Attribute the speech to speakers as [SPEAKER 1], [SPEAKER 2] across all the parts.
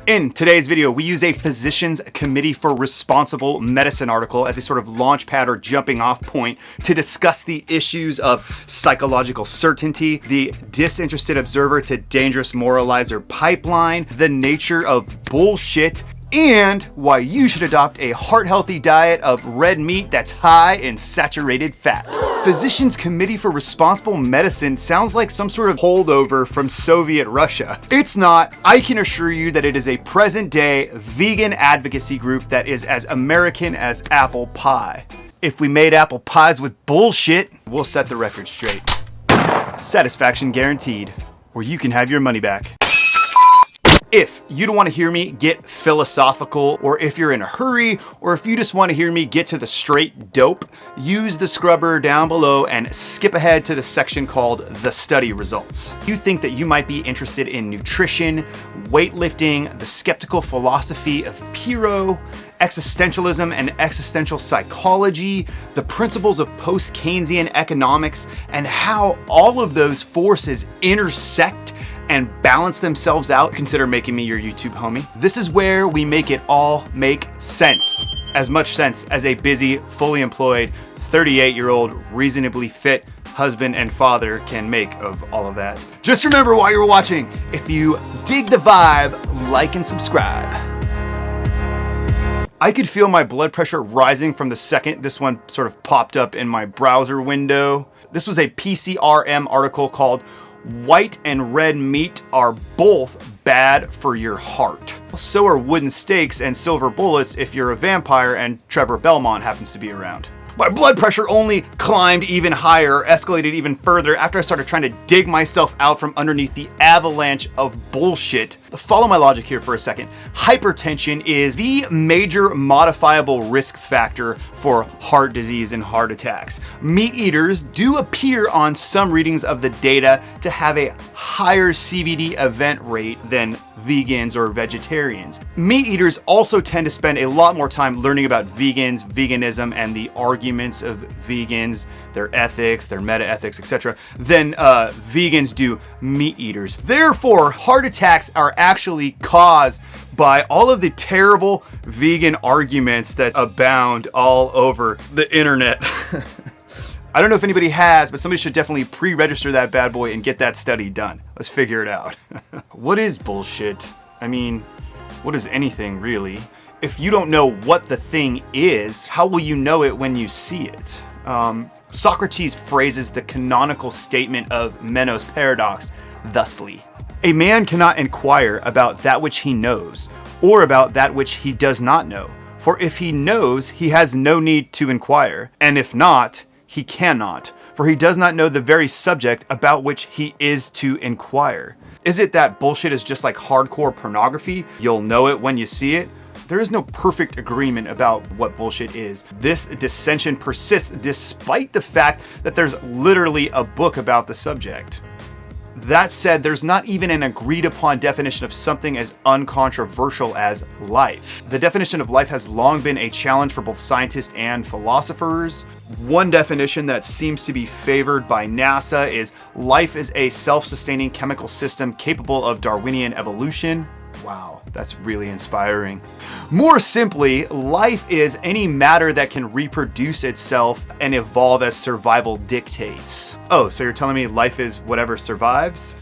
[SPEAKER 1] In today's video, we use a Physicians Committee for Responsible Medicine article as a sort of launch pad or jumping off point to discuss the issues of psychological certainty, the disinterested observer to dangerous moralizer pipeline, the nature of bullshit, and why you should adopt a heart-healthy diet of red meat that's high in saturated fat. Physicians Committee for Responsible Medicine sounds like some sort of holdover from Soviet Russia. It's not. I can assure you that it is a present-day vegan advocacy group that is as American as apple pie. If we made apple pies with bullshit, we'll set the record straight. Satisfaction guaranteed, or you can have your money back. If you don't want to hear me get philosophical, or if you're in a hurry, or if you just want to hear me get to the straight dope, use the scrubber down below and skip ahead to the section called The Study Results. You think that you might be interested in nutrition, weightlifting, the skeptical philosophy of Pyrrho, existentialism and existential psychology, the principles of post-Keynesian economics, and how all of those forces intersect and balance themselves out, consider making me your YouTube homie. This is where we make it all make sense. As much sense as a busy, fully employed, 38-year-old, reasonably fit husband and father can make of all of that. Just remember while you're watching, if you dig the vibe, like and subscribe. I could feel my blood pressure rising from the second this one sort of popped up in my browser window. This was a P.C.R.M article called "White and red meat are both bad for your heart. So are wooden stakes and silver bullets if you're a vampire and Trevor Belmont happens to be around." My blood pressure only climbed even higher, escalated even further after I started trying to dig myself out from underneath the avalanche of bullshit. Follow my logic here for a second. Hypertension is the major modifiable risk factor for heart disease and heart attacks. Meat eaters do appear on some readings of the data to have a higher CVD event rate than vegans or vegetarians. Meat eaters also tend to spend a lot more time learning about vegans, veganism, and the arguments of vegans, their ethics, their meta-ethics, etc., than vegans do meat eaters. Therefore, heart attacks are actually caused by all of the terrible vegan arguments that abound all over the internet. I don't know if anybody has, but somebody should definitely pre-register that bad boy and get that study done. Let's figure it out. What is bullshit? I mean, what is anything really? If you don't know what the thing is, how will you know it when you see it? Socrates phrases the canonical statement of Meno's paradox thusly: "A man cannot inquire about that which he knows, or about that which he does not know. For if he knows, he has no need to inquire, and if not, he cannot, for he does not know the very subject about which he is to inquire." Is it that bullshit is just like hardcore pornography? You'll know it when you see it? There is no perfect agreement about what bullshit is. This dissension persists despite the fact that there's literally a book about the subject. That said, there's not even an agreed upon definition of something as uncontroversial as life. The definition of life has long been a challenge for both scientists and philosophers. One definition that seems to be favored by NASA is life is a self-sustaining chemical system capable of Darwinian evolution. Wow, that's really inspiring. More simply, life is any matter that can reproduce itself and evolve as survival dictates. Oh, so you're telling me life is whatever survives?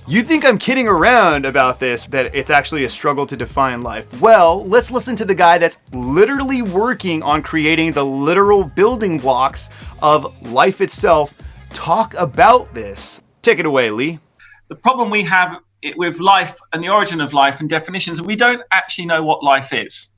[SPEAKER 1] You think I'm kidding around about this, that it's actually a struggle to define life? Well, let's listen to the guy that's literally working on creating the literal building blocks of life itself talk about this. Take it away, Lee.
[SPEAKER 2] The problem we have with life and the origin of life and definitions, we don't actually know what life is.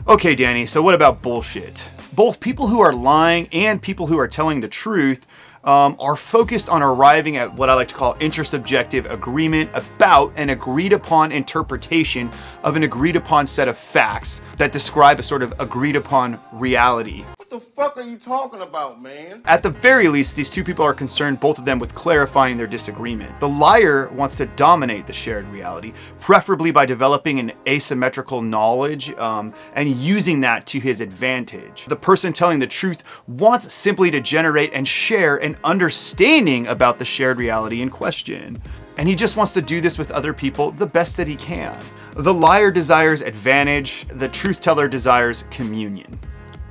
[SPEAKER 1] Okay, Danny, so what about bullshit? Both people who are lying and people who are telling the truth are focused on arriving at what I like to call intersubjective agreement about an agreed upon interpretation of an agreed upon set of facts that describe a sort of agreed upon reality.
[SPEAKER 3] What the fuck are you talking about, man?
[SPEAKER 1] At the very least, these two people are concerned, both of them, with clarifying their disagreement. The liar wants to dominate the shared reality, preferably by developing an asymmetrical knowledge and using that to his advantage. The person telling the truth wants simply to generate and share an understanding about the shared reality in question. and he just wants to do this with other people the best that he can. The liar desires advantage, the truth teller desires communion.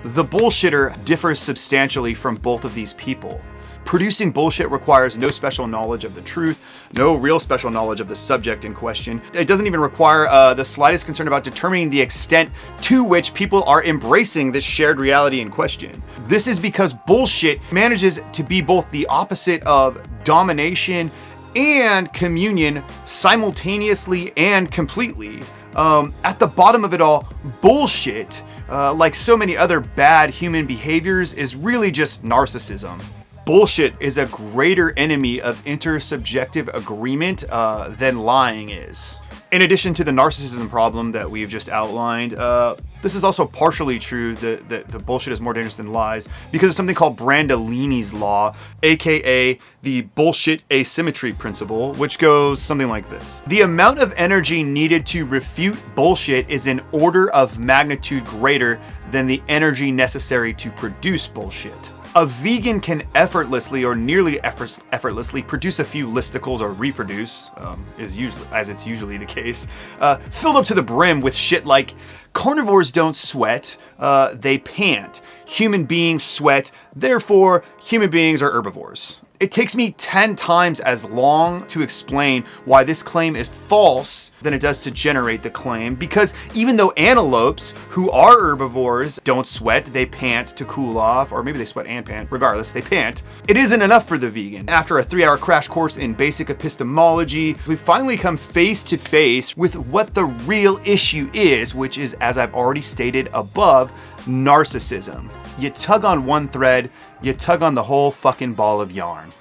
[SPEAKER 1] The bullshitter differs substantially from both of these people. Producing bullshit requires no special knowledge of the truth, no real special knowledge of the subject in question. It doesn't even require the slightest concern about determining the extent to which people are embracing this shared reality in question. This is because bullshit manages to be both the opposite of domination and communion simultaneously and completely. At the bottom of it all, bullshit, like so many other bad human behaviors, is really just narcissism. Bullshit is a greater enemy of intersubjective agreement than lying is. In addition to the narcissism problem that we've just outlined, this is also partially true that the bullshit is more dangerous than lies because of something called Brandolini's law, aka the bullshit asymmetry principle, which goes something like this. The amount of energy needed to refute bullshit is an order of magnitude greater than the energy necessary to produce bullshit. A vegan can effortlessly or nearly effortlessly produce a few listicles or reproduce, as it's usually the case, filled up to the brim with shit like carnivores don't sweat, they pant. Human beings sweat, therefore human beings are herbivores. It takes me 10 times as long to explain why this claim is false than it does to generate the claim, because even though antelopes, who are herbivores, don't sweat, they pant to cool off, or maybe they sweat and pant, regardless, they pant, it isn't enough for the vegan. After a 3-hour crash course in basic epistemology, we finally come face to face with what the real issue is, which is, as I've already stated above, narcissism. You tug on one thread, you tug on the whole fucking ball of yarn.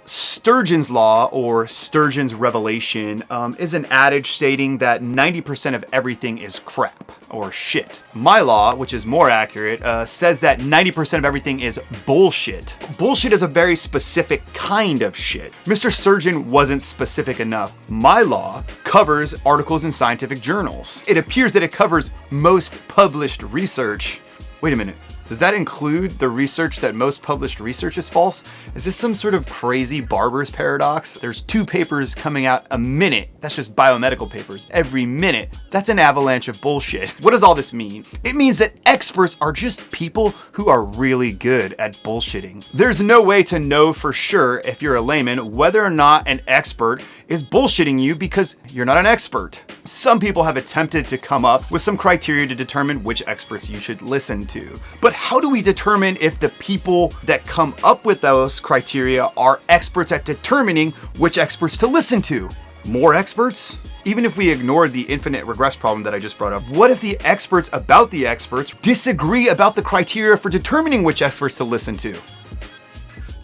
[SPEAKER 1] Sturgeon's law, or Sturgeon's revelation, is an adage stating that 90% of everything is crap, or shit. My law, which is more accurate, says that 90% of everything is bullshit. Bullshit is a very specific kind of shit. Mr. Sturgeon wasn't specific enough. My law covers articles in scientific journals. It appears that it covers most published research. Wait a minute. Does that include the research that most published research is false? Is this some sort of crazy barber's paradox? There's 2 papers coming out a minute. That's just biomedical papers. Every minute. That's an avalanche of bullshit. What does all this mean? It means that experts are just people who are really good at bullshitting. There's no way to know for sure, if you're a layman, whether or not an expert is bullshitting you because you're not an expert. Some people have attempted to come up with some criteria to determine which experts you should listen to. But how do we determine if the people that come up with those criteria are experts at determining which experts to listen to? More experts? Even if we ignore the infinite regress problem that I just brought up, what if the experts about the experts disagree about the criteria for determining which experts to listen to?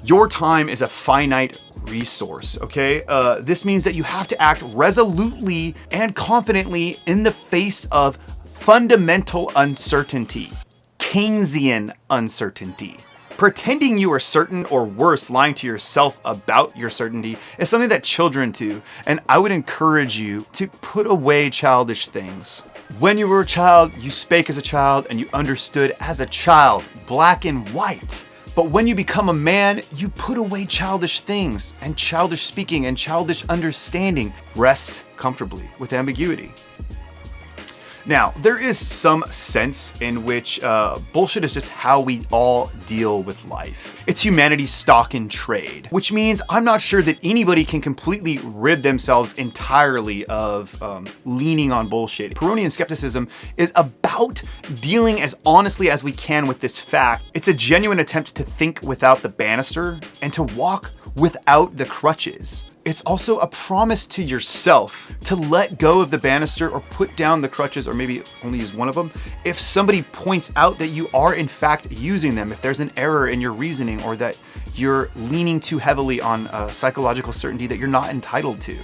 [SPEAKER 1] Your time is a finite resource, okay? This means that you have to act resolutely and confidently in the face of fundamental uncertainty. Keynesian uncertainty. Pretending you are certain, or worse, lying to yourself about your certainty, is something that children do, and I would encourage you to put away childish things. When you were a child, you spake as a child and you understood as a child, black and white. But when you become a man, you put away childish things and childish speaking and childish understanding. Rest comfortably with ambiguity. Now, there is some sense in which bullshit is just how we all deal with life. It's humanity's stock in trade, which means I'm not sure that anybody can completely rid themselves entirely of leaning on bullshit. Pyrrhonian skepticism is about dealing as honestly as we can with this fact. It's a genuine attempt to think without the banister and to walk without the crutches. It's also a promise to yourself to let go of the banister or put down the crutches, or maybe only use one of them, if somebody points out that you are in fact using them, if there's an error in your reasoning, or that you're leaning too heavily on psychological certainty that you're not entitled to.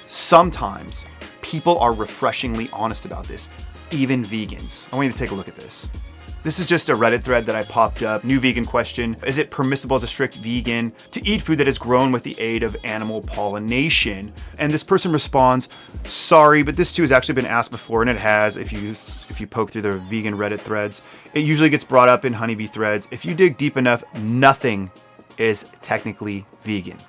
[SPEAKER 1] Sometimes people are refreshingly honest about this, even vegans. I want you to take a look at this. This is just a Reddit thread that I popped up. New vegan question. Is it permissible as a strict vegan to eat food that is grown with the aid of animal pollination? And this person responds, sorry, but this too has actually been asked before, and it has if you poke through the vegan Reddit threads. It usually gets brought up in honeybee threads. If you dig deep enough, nothing is technically vegan.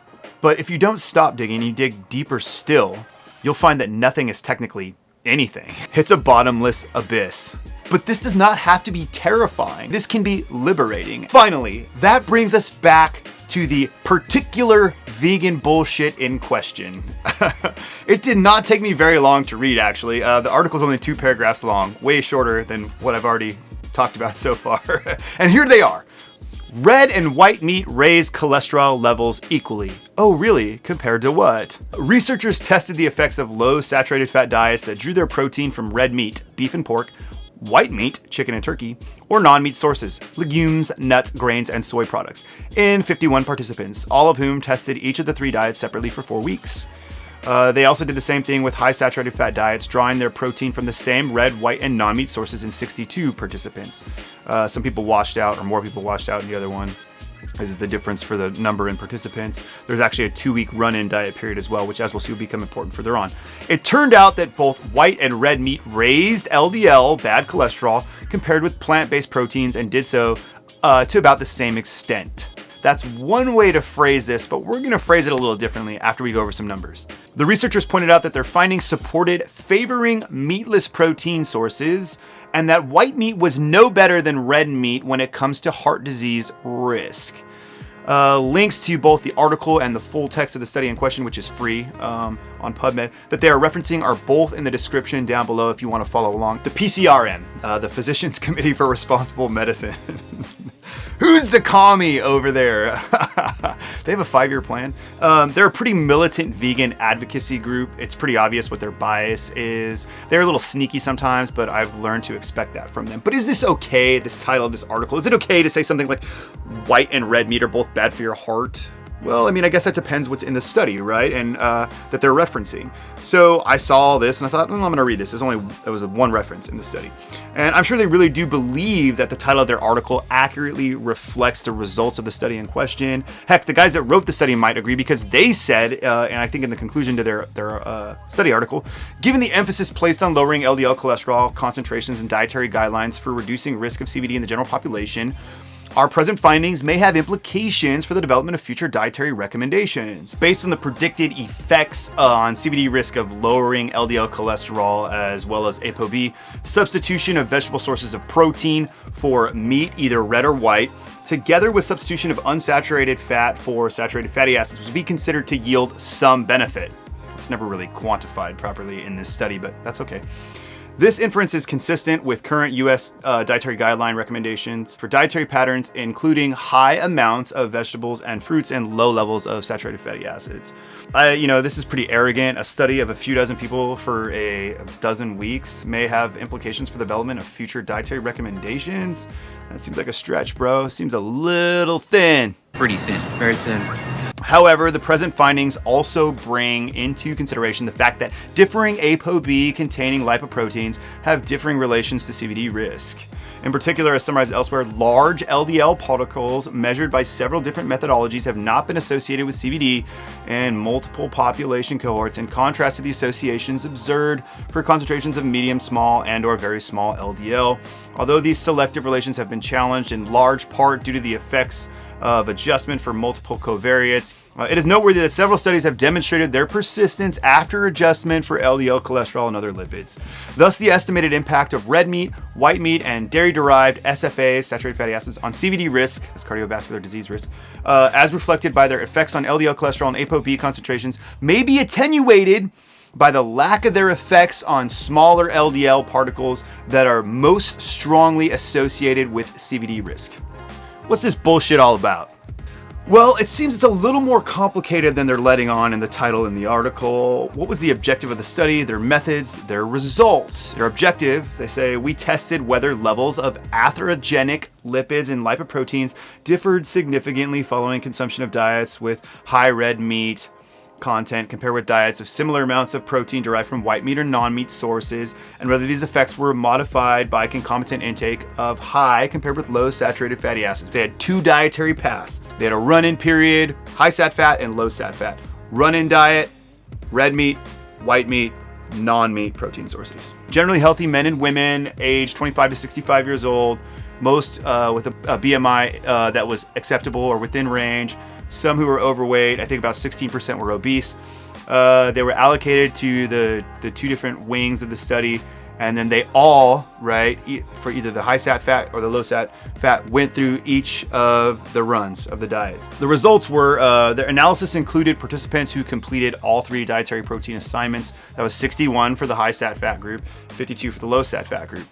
[SPEAKER 1] But if you don't stop digging, you dig deeper still, you'll find that nothing is technically anything. It's a bottomless abyss. But this does not have to be terrifying. This can be liberating. Finally, that brings us back to the particular vegan bullshit in question. It did not take me very long to read, actually. The article's only 2 paragraphs long, way shorter than what I've already talked about so far. And here they are. Red and white meat raise cholesterol levels equally. Oh, really? Compared to what? Researchers tested the effects of low saturated fat diets that drew their protein from red meat, beef and pork, white meat, chicken and turkey, or non-meat sources, legumes, nuts, grains, and soy products, in 51 participants, all of whom tested each of the 3 diets separately for 4 weeks. They also did the same thing with high saturated fat diets, drawing their protein from the same red, white, and non-meat sources in 62 participants. Some people washed out, or more people washed out in the other one. This is the difference for the number in participants. There's actually a 2-week run-in diet period as well, which, as we'll see, will become important further on. It turned out that both white and red meat raised LDL, bad cholesterol, compared with plant-based proteins, and did so to about the same extent. That's one way to phrase this, but we're going to phrase it a little differently after we go over some numbers. The researchers pointed out that their findings supported favoring meatless protein sources, and that white meat was no better than red meat when it comes to heart disease risk. Links to both the article and the full text of the study in question, which is free on PubMed, that they are referencing are both in the description down below if you want to follow along. The P.C.R.M, the Physicians Committee for Responsible Medicine. Who's the commie over there? They have a 5-year plan. They're a pretty militant vegan advocacy group. It's pretty obvious what their bias is. They're a little sneaky sometimes, but I've learned to expect that from them. But is this okay, this title of this article? Is it okay to say something like white and red meat are both bad for your heart? Well, I mean, I guess that depends what's in the study, right? And that they're referencing. So I saw this and I thought, I'm going to read this. There was one reference in the study. And I'm sure they really do believe that the title of their article accurately reflects the results of the study in question. Heck, the guys that wrote the study might agree because they said, and I think in the conclusion to their study article, given the emphasis placed on lowering LDL cholesterol concentrations and dietary guidelines for reducing risk of CVD in the general population, our present findings may have implications for the development of future dietary recommendations. Based on the predicted effects on CVD risk of lowering LDL cholesterol as well as ApoB, substitution of vegetable sources of protein for meat, either red or white, together with substitution of unsaturated fat for saturated fatty acids would be considered to yield some benefit. It's never really quantified properly in this study, but that's okay. This inference is consistent with current U.S. Dietary guideline recommendations for dietary patterns, including high amounts of vegetables and fruits and low levels of saturated fatty acids. This is pretty arrogant. A study of a few dozen people for a dozen weeks may have implications for the development of future dietary recommendations. That seems like a stretch, bro. Seems a little thin.
[SPEAKER 4] Pretty thin, very thin.
[SPEAKER 1] However, the present findings also bring into consideration the fact that differing ApoB containing lipoproteins have differing relations to CVD risk. In particular, as summarized elsewhere, large LDL particles measured by several different methodologies have not been associated with CVD in multiple population cohorts, in contrast to the associations observed for concentrations of medium, small, and/or very small LDL. Although these selective relations have been challenged in large part due to the effects of adjustment for multiple covariates, it is noteworthy that several studies have demonstrated their persistence after adjustment for LDL cholesterol and other lipids. Thus, the estimated impact of red meat, white meat, and dairy-derived SFAs, saturated fatty acids, on CVD risk, that's cardiovascular disease risk, as reflected by their effects on LDL cholesterol and ApoB concentrations, may be attenuated by the lack of their effects on smaller LDL particles that are most strongly associated with CVD risk. What's this bullshit all about? Well, it seems it's a little more complicated than they're letting on in the title in the article. What was the objective of the study, their methods, their results? Their objective, they say, we tested whether levels of atherogenic lipids and lipoproteins differed significantly following consumption of diets with high red meat content compared with diets of similar amounts of protein derived from white meat or non-meat sources, and whether these effects were modified by concomitant intake of high compared with low saturated fatty acids. They had 2 dietary paths. They had a run-in period, high sat fat and low sat fat. Run-in diet, red meat, white meat, non-meat protein sources. Generally healthy men and women aged 25 to 65 years old, most with a BMI that was acceptable or within range, some who were overweight. I think about 16% were obese. They were allocated to the two different wings of the study, and then they all, right, for either the high sat fat or the low sat fat, went through each of the runs of the diets. The results were, their analysis included participants who completed all 3 dietary protein assignments. That was 61 for the high sat fat group, 52 for the low sat fat group.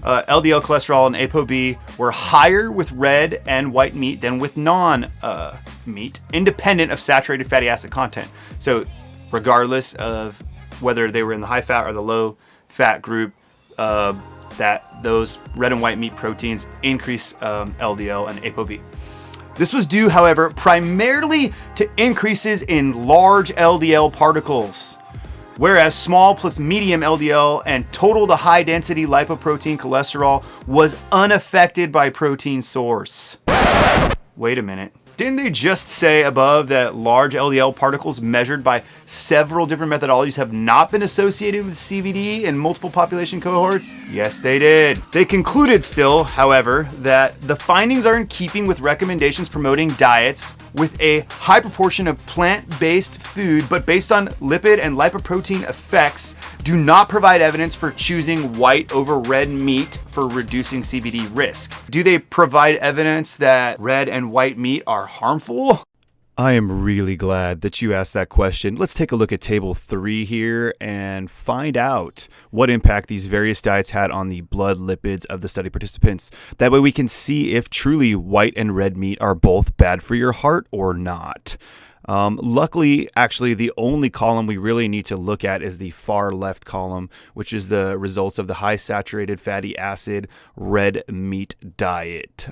[SPEAKER 1] LDL cholesterol and ApoB were higher with red and white meat than with non-meat, independent of saturated fatty acid content. So regardless of whether they were in the high fat or the low fat group, that those red and white meat proteins increase LDL and ApoB. This was due, however, primarily to increases in large LDL particles, whereas small plus medium LDL and total to high density lipoprotein cholesterol was unaffected by protein source. Wait a minute. Didn't they just say above that large LDL particles measured by several different methodologies have not been associated with CVD in multiple population cohorts? Yes, they did. They concluded still, however, that the findings are in keeping with recommendations promoting diets with a high proportion of plant-based food, but based on lipid and lipoprotein effects, do not provide evidence for choosing white over red meat for reducing CVD risk. Do they provide evidence that red and white meat are harmful? I am really glad that you asked that question. Let's take a look at table 3 here and find out what impact these various diets had on the blood lipids of the study participants. That way we can see if truly white and red meat are both bad for your heart or not. Luckily, actually, the only column we really need to look at is the far left column, which is the results of the high saturated fatty acid red meat diet.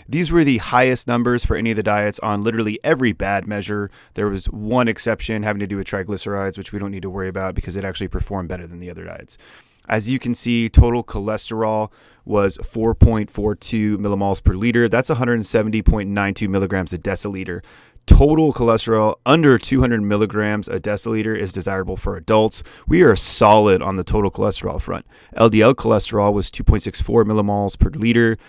[SPEAKER 1] These were the highest numbers for any of the diets on literally every bad measure. There was one exception having to do with triglycerides, which we don't need to worry about because it actually performed better than the other diets. As you can see, total cholesterol was 4.42 millimoles per liter. That's 170.92 milligrams a deciliter. Total cholesterol under 200 milligrams a deciliter is desirable for adults. We are solid on the total cholesterol front. LDL cholesterol was 2.64 millimoles per liter.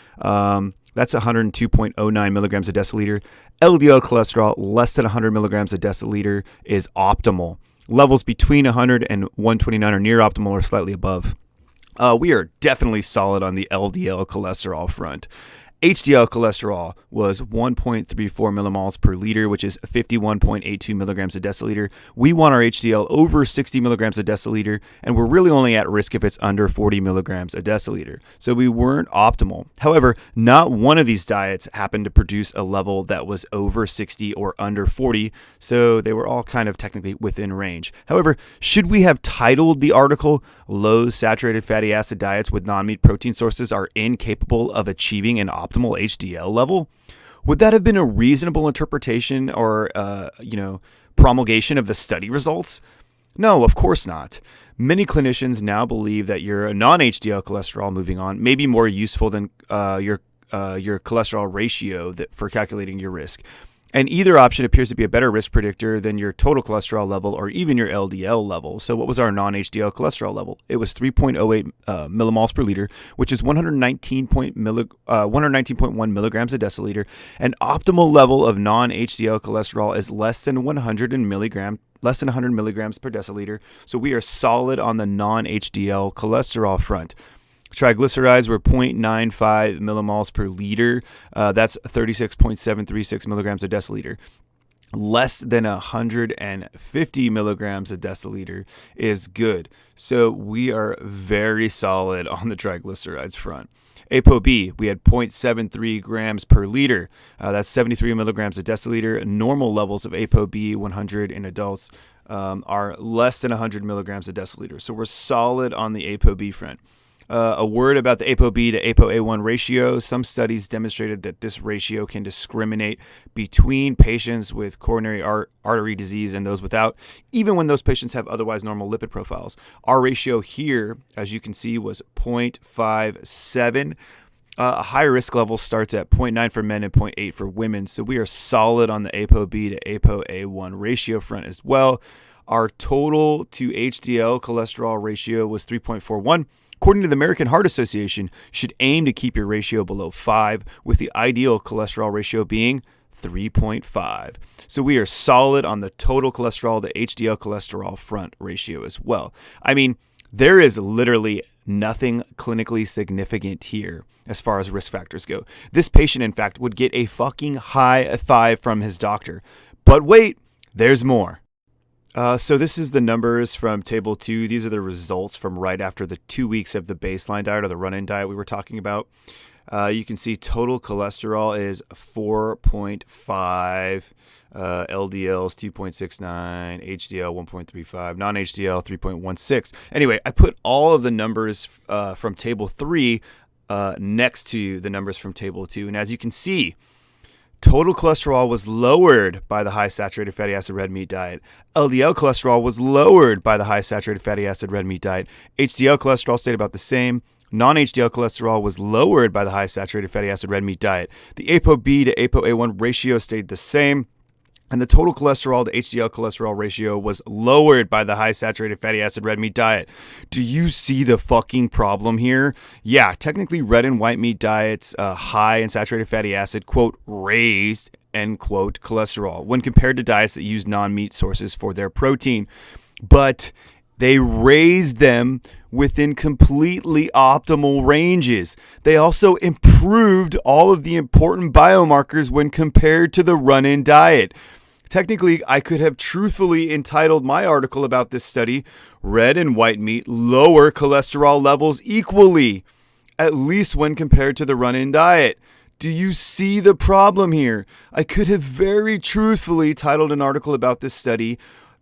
[SPEAKER 1] That's 102.09 milligrams a deciliter. LDL cholesterol less than 100 milligrams a deciliter is optimal. Levels between 100 and 129 are near optimal or slightly above. We are definitely solid on the LDL cholesterol front. HDL cholesterol was 1.34 millimoles per liter, which is 51.82 milligrams a deciliter. We want our HDL over 60 milligrams a deciliter, and we're really only at risk if it's under 40 milligrams a deciliter. So we weren't optimal. However, not one of these diets happened to produce a level that was over 60 or under 40, so they were all kind of technically within range. However, should we have titled the article, "Low Saturated Fatty Acid Diets with Non-Meat Protein Sources Are Incapable of Achieving an Optimal HDL Level"? Would that have been a reasonable interpretation or, promulgation of the study results? No, of course not. Many clinicians now believe that your non-HDL cholesterol, moving on, may be more useful than your cholesterol ratio for calculating your risk. And either option appears to be a better risk predictor than your total cholesterol level or even your LDL level. So what was our non-HDL cholesterol level? It was 3.08 millimoles per liter, which is 119.1 milligrams a deciliter. An optimal level of non-HDL cholesterol is less than 100 milligrams per deciliter. So we are solid on the non-HDL cholesterol front. Triglycerides were 0.95 millimoles per liter. That's 36.736 milligrams a deciliter. Less than 150 milligrams a deciliter is good. So we are very solid on the triglycerides front. ApoB, we had 0.73 grams per liter. That's 73 milligrams a deciliter. Normal levels of ApoB 100 in adults are less than 100 milligrams a deciliter. So we're solid on the ApoB front. A word about the ApoB to ApoA1 ratio. Some studies demonstrated that this ratio can discriminate between patients with coronary artery disease and those without, even when those patients have otherwise normal lipid profiles. Our ratio here, as you can see, was 0.57. A high risk level starts at 0.9 for men and 0.8 for women. So we are solid on the ApoB to ApoA1 ratio front as well. Our total to HDL cholesterol ratio was 3.41. According to the American Heart Association, you should aim to keep your ratio below 5, with the ideal cholesterol ratio being 3.5. So we are solid on the total cholesterol to HDL cholesterol front ratio as well. I mean, there is literally nothing clinically significant here as far as risk factors go. This patient, in fact, would get a fucking high 5 from his doctor. But wait, there's more. So this is the numbers from table 2. These are the results from right after the 2 weeks of the baseline diet or the run-in diet we were talking about. You can see total cholesterol is 4.5, LDL is 2.69, HDL 1.35, non-HDL 3.16. Anyway, I put all of the numbers from table 3 next to the numbers from table 2. And as you can see, total cholesterol was lowered by the high saturated fatty acid red meat diet. LDL cholesterol was lowered by the high saturated fatty acid red meat diet. HDL cholesterol stayed about the same. Non-HDL cholesterol was lowered by the high saturated fatty acid red meat diet. The ApoB to ApoA1 ratio stayed the same. And the total cholesterol to HDL cholesterol ratio was lowered by the high saturated fatty acid red meat diet. Do you see the fucking problem here? Yeah, technically red and white meat diets, high in saturated fatty acid, quote, raised, end quote, cholesterol when compared to diets that use non-meat sources for their protein. But they raised them within completely optimal ranges. They also improved all of the important biomarkers when compared to the run-in diet. Technically, I could have truthfully entitled my article about this study, Red and White Meat Lower Cholesterol Levels Equally, at least when compared to the run-in diet. Do you see the problem here? I could have very truthfully titled an article about this study,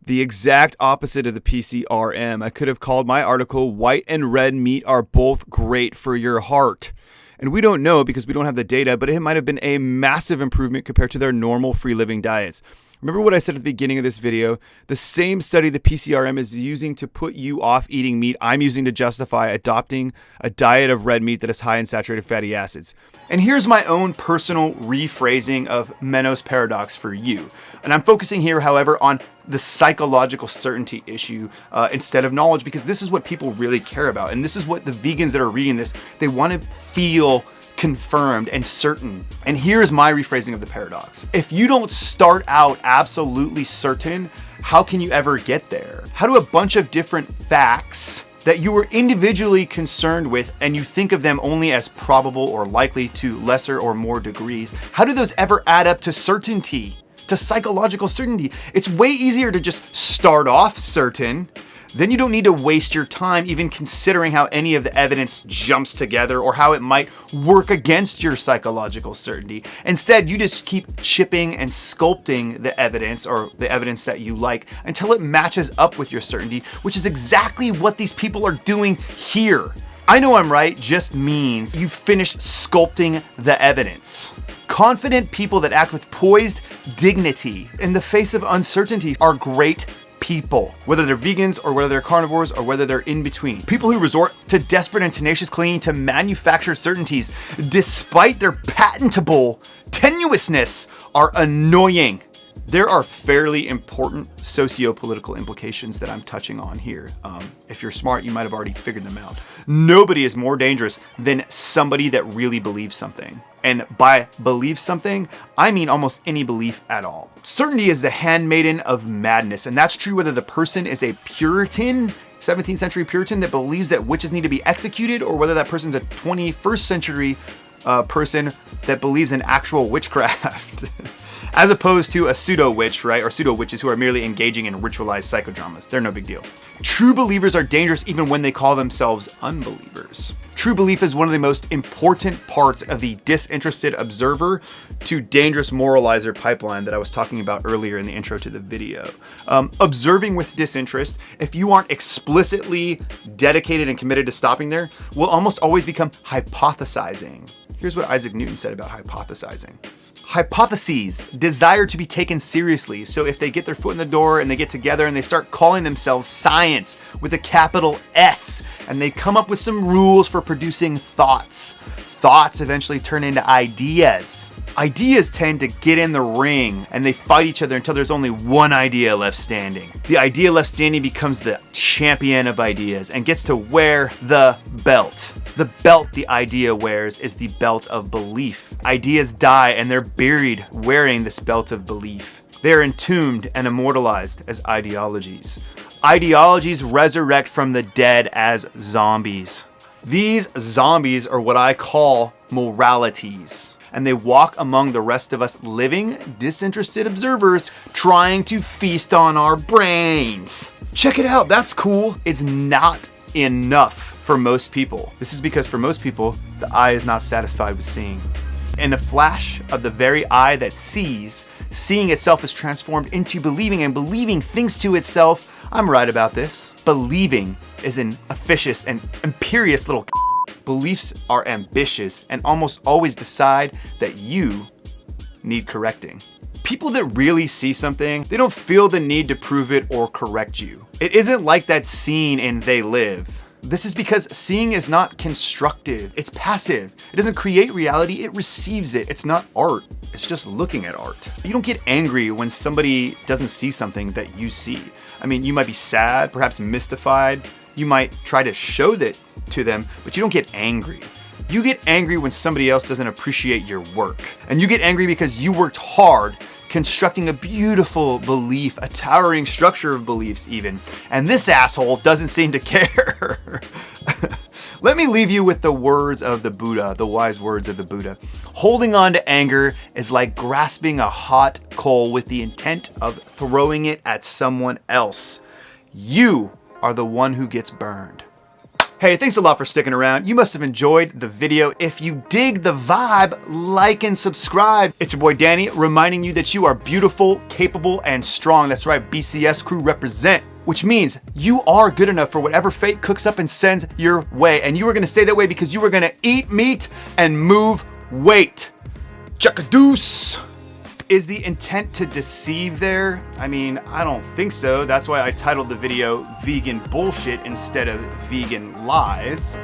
[SPEAKER 1] the exact opposite of the P.C.R.M. I could have called my article, White and Red Meat Are Both Great for Your Heart. And we don't know because we don't have the data, but it might have been a massive improvement compared to their normal free-living diets. Remember what I said at the beginning of this video? The same study the P.C.R.M. is using to put you off eating meat, I'm using to justify adopting a diet of red meat that is high in saturated fatty acids. And here's my own personal rephrasing of Menno's paradox for you. And I'm focusing here, however, on the psychological certainty issue instead of knowledge, because this is what people really care about. And this is what the vegans that are reading this, they want to feel confirmed and certain. And here's my rephrasing of the paradox. If you don't start out absolutely certain, how can you ever get there? How do a bunch of different facts that you were individually concerned with and you think of them only as probable or likely to lesser or more degrees, how do those ever add up to certainty, to psychological certainty? It's way easier to just start off certain. Then you don't need to waste your time even considering how any of the evidence jumps together or how it might work against your psychological certainty. Instead, you just keep chipping and sculpting the evidence or the evidence that you like until it matches up with your certainty, which is exactly what these people are doing here. I know I'm right just means you've finished sculpting the evidence. Confident people that act with poised dignity in the face of uncertainty are great people, whether they're vegans or whether they're carnivores or whether they're in between. People who resort to desperate and tenacious clinging to manufactured certainties despite their patentable tenuousness are annoying. There are fairly important socio-political implications that I'm touching on here. If you're smart, you might have already figured them out. Nobody is more dangerous than somebody that really believes something. And by believes something, I mean almost any belief at all. Certainty is the handmaiden of madness, and that's true whether the person is a Puritan, 17th century Puritan that believes that witches need to be executed, or whether that person's a 21st century person that believes in actual witchcraft. As opposed to a pseudo-witch, right? Or pseudo-witches who are merely engaging in ritualized psychodramas. They're no big deal. True believers are dangerous even when they call themselves unbelievers. True belief is one of the most important parts of the disinterested observer to dangerous moralizer pipeline that I was talking about earlier in the intro to the video. Observing with disinterest, if you aren't explicitly dedicated and committed to stopping there, will almost always become hypothesizing. Here's what Isaac Newton said about hypothesizing. Hypotheses desire to be taken seriously. So if they get their foot in the door and they get together and they start calling themselves science with a capital S, and they come up with some rules for producing thoughts. Thoughts eventually turn into ideas. Ideas tend to get in the ring and they fight each other until there's only one idea left standing. The idea left standing becomes the champion of ideas and gets to wear the belt. The belt the idea wears is the belt of belief. Ideas die and they're buried wearing this belt of belief. They're entombed and immortalized as ideologies. Ideologies resurrect from the dead as zombies. These zombies are what I call moralities, and they walk among the rest of us living, disinterested observers trying to feast on our brains. Check it out, that's cool. It's not enough for most people. This is because for most people, the eye is not satisfied with seeing. In a flash of the very eye that sees, seeing itself is transformed into believing, and believing thinks to itself, I'm right about this. Believing is an officious and imperious little Beliefs are ambitious and almost always decide that you need correcting. People that really see something, they don't feel the need to prove it or correct you. It isn't like that scene in They Live. This is because seeing is not constructive, it's passive. It doesn't create reality, it receives it. It's not art, it's just looking at art. You don't get angry when somebody doesn't see something that you see. I mean, you might be sad, perhaps mystified. You might try to show that to them, but you don't get angry. You get angry when somebody else doesn't appreciate your work. And you get angry because you worked hard constructing a beautiful belief, a towering structure of beliefs even. And this asshole doesn't seem to care. Let me leave you with the words of the Buddha, the wise words of the Buddha. Holding on to anger is like grasping a hot coal with the intent of throwing it at someone else. You are the one who gets burned. Hey, thanks a lot for sticking around. You must have enjoyed the video. If you dig the vibe, like and subscribe. It's your boy Danny reminding you that you are beautiful, capable, and strong. That's right, BCS crew represent. Which means you are good enough for whatever fate cooks up and sends your way. And you are gonna stay that way because you are gonna eat meat and move weight. Chuck-a-deuce. Is the intent to deceive there? I mean, I don't think so. That's why I titled the video Vegan Bullshit instead of Vegan Lies.